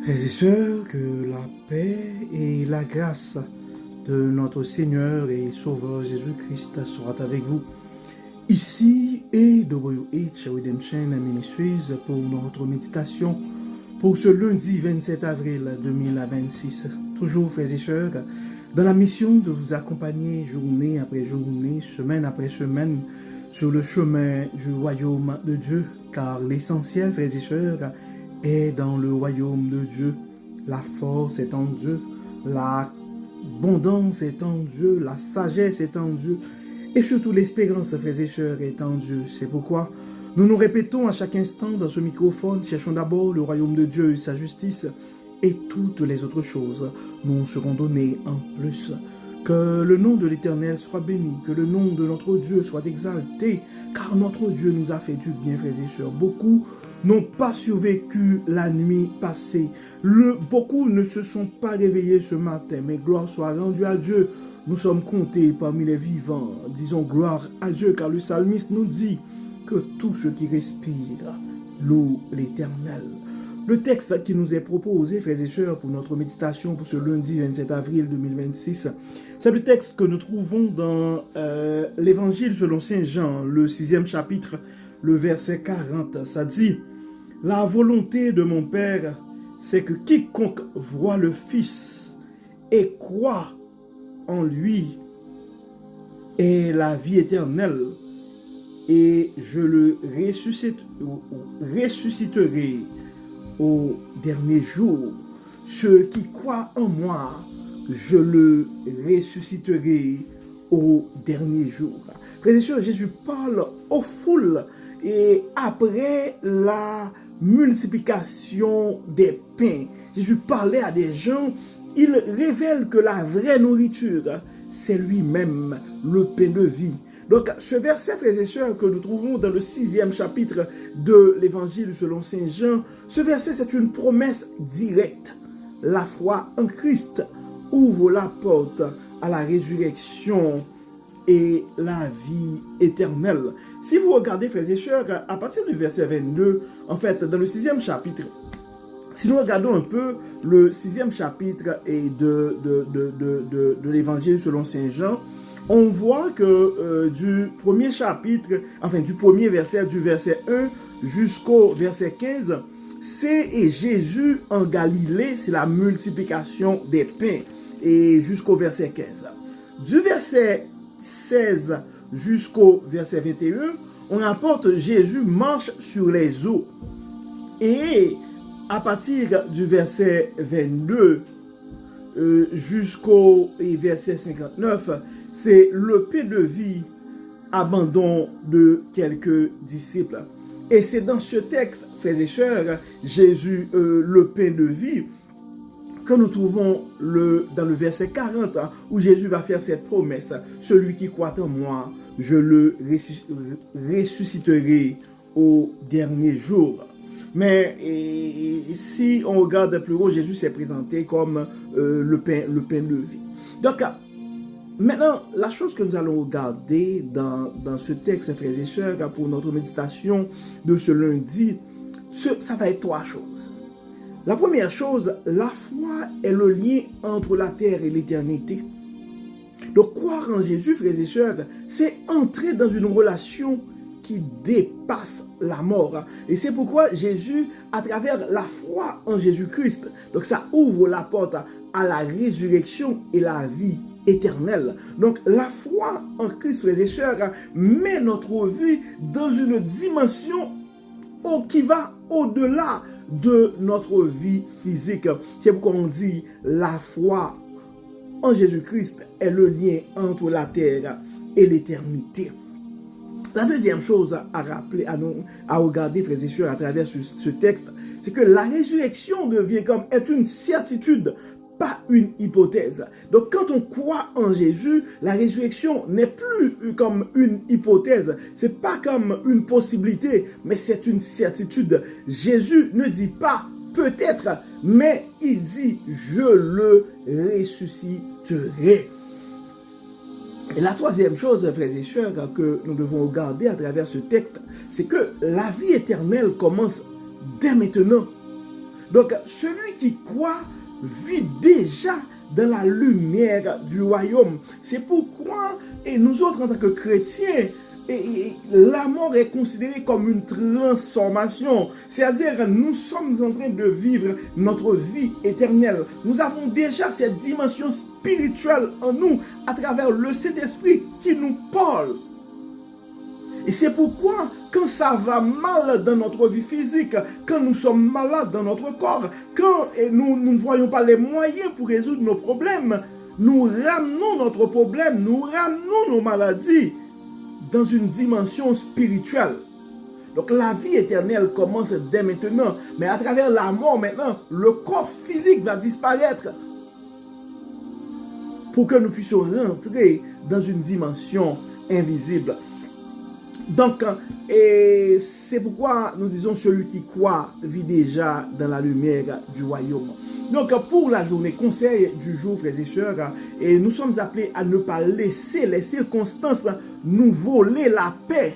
Frères et sœurs, que la paix et la grâce de notre Seigneur et Sauveur Jésus-Christ soient avec vous. Ici est WH Redemption Ministries pour notre méditation pour ce lundi 27 avril 2026. Toujours, frères et sœurs, dans la mission de vous accompagner journée après journée, semaine après semaine, sur le chemin du royaume de Dieu, car l'essentiel, frères et sœurs, est dans le royaume de Dieu. La force est en Dieu, l'abondance est en Dieu, la sagesse est en Dieu, et surtout l'espérance, frères et sœurs, est en Dieu. C'est pourquoi nous nous répétons à chaque instant dans ce microphone, cherchons d'abord le royaume de Dieu et sa justice, et toutes les autres choses nous seront données en plus. Que le nom de l'Éternel soit béni, que le nom de notre Dieu soit exalté, car notre Dieu nous a fait du bien, frères et sœurs. Beaucoup n'ont pas survécu la nuit passée. Beaucoup ne se sont pas réveillés ce matin, mais gloire soit rendue à Dieu. Nous sommes comptés parmi les vivants. Disons gloire à Dieu, car le psalmiste nous dit que tout ce qui respire loue l'Éternel. Le texte qui nous est proposé, frères et sœurs, pour notre méditation pour ce lundi 27 avril 2026, c'est le texte que nous trouvons dans l'Évangile selon Saint Jean, le 6e chapitre, le verset 40. Ça dit, « La volonté de mon Père, c'est que quiconque voit le Fils et croit en lui ait la vie éternelle, et je le ressusciterai au dernier jour. Ceux qui croient en moi, je le ressusciterai au dernier jour. » Frères et sœurs, Jésus parle aux foules et après la multiplication des pains, Jésus parlait à des gens, il révèle que la vraie nourriture, c'est lui-même, le pain de vie. Donc, ce verset, frères et sœurs, que nous trouvons dans le 6e chapitre de l'Évangile selon Saint Jean, ce verset, c'est une promesse directe. La foi en Christ ouvre la porte à la résurrection et la vie éternelle. Si vous regardez, frères et sœurs, à partir du verset 22, en fait, dans le 6e chapitre, si nous regardons un peu le 6e chapitre de l'Évangile selon Saint Jean, on voit que du premier chapitre, enfin du premier verset, du verset 1 jusqu'au verset 15, c'est Jésus en Galilée, c'est la multiplication des pains, et jusqu'au verset 15. Du verset 16 jusqu'au verset 21, on rapporte Jésus marche sur les eaux. Et à partir du verset 22 jusqu'au verset 59, c'est le pain de vie, abandon de quelques disciples. Et c'est dans ce texte, frères et sœurs, Jésus, le pain de vie, que nous trouvons dans le verset 40, où Jésus va faire cette promesse. Celui qui croit en moi, je le ressusciterai au dernier jour. Mais si on regarde plus haut, Jésus s'est présenté comme le pain de vie. Donc, maintenant, la chose que nous allons regarder dans ce texte, frères et sœurs, pour notre méditation de ce lundi, ça va être trois choses. La première chose, la foi est le lien entre la terre et l'éternité. Donc, croire en Jésus, frères et sœurs, c'est entrer dans une relation qui dépasse la mort. Et c'est pourquoi Jésus, à travers la foi en Jésus-Christ, donc ça ouvre la porte à la résurrection et la vie éternelle. Donc la foi en Christ, frères et sœurs, met notre vie dans une dimension qui va au-delà de notre vie physique. C'est pourquoi on dit la foi en Jésus-Christ est le lien entre la terre et l'éternité. La deuxième chose à rappeler, à regarder, frères et sœurs, à travers ce texte, c'est que la résurrection est une certitude, pas une hypothèse. Donc quand on croit en Jésus, la résurrection n'est plus comme une hypothèse, c'est pas comme une possibilité, mais c'est une certitude. Jésus ne dit pas peut-être, mais il dit je le ressusciterai. Et la troisième chose, frères et sœurs, que nous devons regarder à travers ce texte, c'est que la vie éternelle commence dès maintenant. Donc, celui qui croit vit déjà dans la lumière du royaume. C'est pourquoi, et nous autres en tant que chrétiens, la mort est considérée comme une transformation. C'est-à-dire, nous sommes en train de vivre notre vie éternelle. Nous avons déjà cette dimension spirituelle en nous à travers le Saint-Esprit qui nous parle. Et c'est pourquoi, quand ça va mal dans notre vie physique, quand nous sommes malades dans notre corps, quand nous ne voyons pas les moyens pour résoudre nos problèmes, nous ramenons notre problème, nous ramenons nos maladies dans une dimension spirituelle. Donc la vie éternelle commence dès maintenant, mais à travers la mort maintenant, le corps physique va disparaître pour que nous puissions rentrer dans une dimension invisible. Donc, c'est pourquoi nous disons celui qui croit vit déjà dans la lumière du royaume. Donc, pour la journée conseil du jour, frères et sœurs, et nous sommes appelés à ne pas laisser les circonstances nous voler la paix,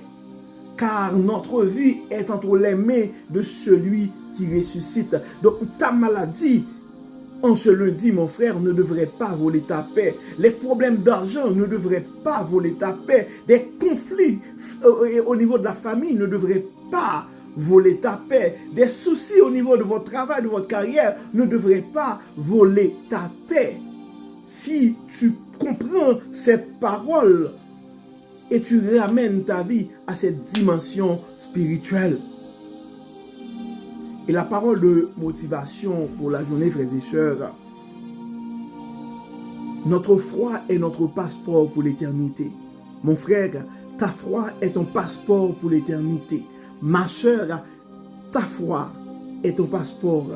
car notre vie est entre les mains de celui qui ressuscite. Donc, ta maladie, en ce lundi, mon frère, ne devrait pas voler ta paix. Les problèmes d'argent ne devraient pas voler ta paix. Des conflits au niveau de la famille ne devraient pas voler ta paix. Des soucis au niveau de votre travail, de votre carrière ne devraient pas voler ta paix. Si tu comprends cette parole et tu ramènes ta vie à cette dimension spirituelle. Et la parole de motivation pour la journée, frères et sœurs, notre foi est notre passeport pour l'éternité. Mon frère, ta foi est ton passeport pour l'éternité. Ma sœur, ta foi est ton passeport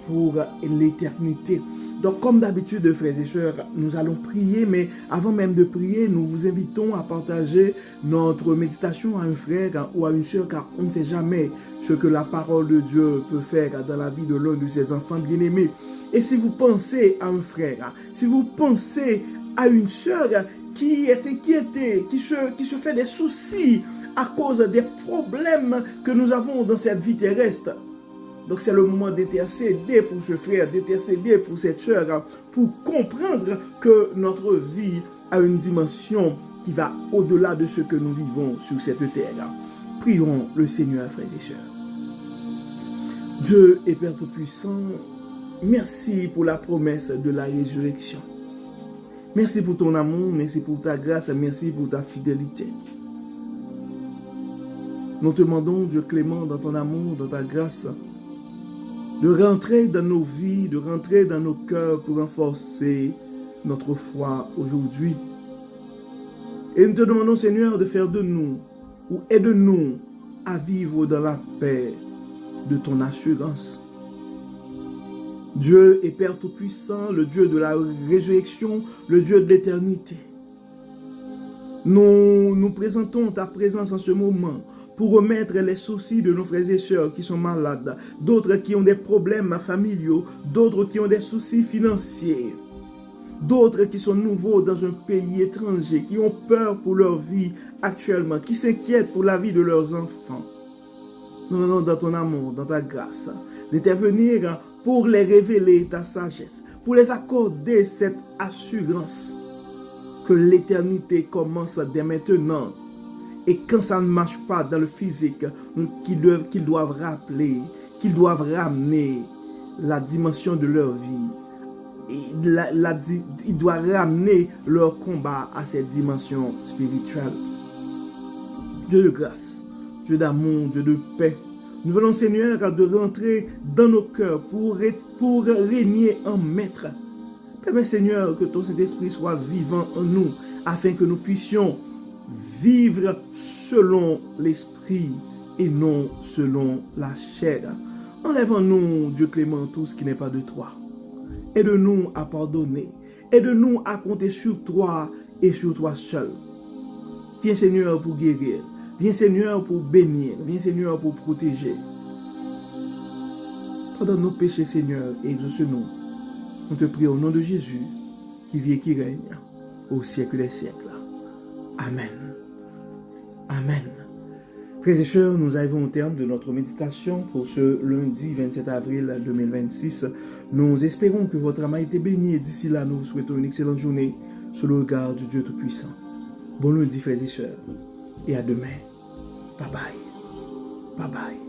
pour l'éternité. Donc, comme d'habitude, frères et sœurs, nous allons prier, mais avant même de prier, nous vous invitons à partager notre méditation à un frère ou à une sœur, car on ne sait jamais ce que la parole de Dieu peut faire dans la vie de l'un de ses enfants bien-aimés. Et si vous pensez à un frère, si vous pensez à une sœur qui est inquiétée, qui se fait des soucis à cause des problèmes que nous avons dans cette vie terrestre, donc c'est le moment d'intercéder pour ce frère, d'intercéder pour cette sœur, pour comprendre que notre vie a une dimension qui va au-delà de ce que nous vivons sur cette terre. Prions le Seigneur, frères et sœurs. Dieu et Père Tout-Puissant, merci pour la promesse de la résurrection. Merci pour ton amour, merci pour ta grâce, merci pour ta fidélité. Nous te demandons, Dieu clément, dans ton amour, dans ta grâce, de rentrer dans nos vies, de rentrer dans nos cœurs pour renforcer notre foi aujourd'hui. Et nous te demandons, Seigneur, de faire de nous, ou aide-nous à vivre dans la paix de ton assurance. Dieu est Père Tout-Puissant, le Dieu de la résurrection, le Dieu de l'éternité. Nous présentons ta présence en ce moment pour remettre les soucis de nos frères et sœurs qui sont malades, d'autres qui ont des problèmes familiaux, d'autres qui ont des soucis financiers, d'autres qui sont nouveaux dans un pays étranger, qui ont peur pour leur vie actuellement, qui s'inquiètent pour la vie de leurs enfants. Nous venons dans ton amour, dans ta grâce, d'intervenir pour les révéler ta sagesse, pour les accorder cette assurance que l'éternité commence dès maintenant. Et quand ça ne marche pas dans le physique, qu'ils doivent rappeler, qu'ils doivent ramener la dimension de leur vie. Et ils doivent ramener leur combat à cette dimension spirituelle. Dieu de grâce, Dieu d'amour, Dieu de paix. Nous voulons, Seigneur, de rentrer dans nos cœurs pour régner en maître. Permets, Seigneur, que ton Saint-Esprit soit vivant en nous, afin que nous puissions vivre selon l'esprit et non selon la chair. Enlève en nous, Dieu clément, tout ce qui n'est pas de toi. Aide-nous à pardonner. Aide-nous à compter sur toi et sur toi seul. Viens, Seigneur, pour guérir. Viens, Seigneur, pour bénir. Viens, Seigneur, pour protéger. Pardonne nos péchés, Seigneur, et exauce-nous. Nous te prions au nom de Jésus, qui vit et qui règne au siècle des siècles. Amen. Amen. Frères et sœurs, nous arrivons au terme de notre méditation pour ce lundi 27 avril 2026. Nous espérons que votre âme a été bénie et d'ici là, nous vous souhaitons une excellente journée sous le regard du Dieu Tout-Puissant. Bon lundi, frères et sœurs, et à demain. Bye bye. Bye bye.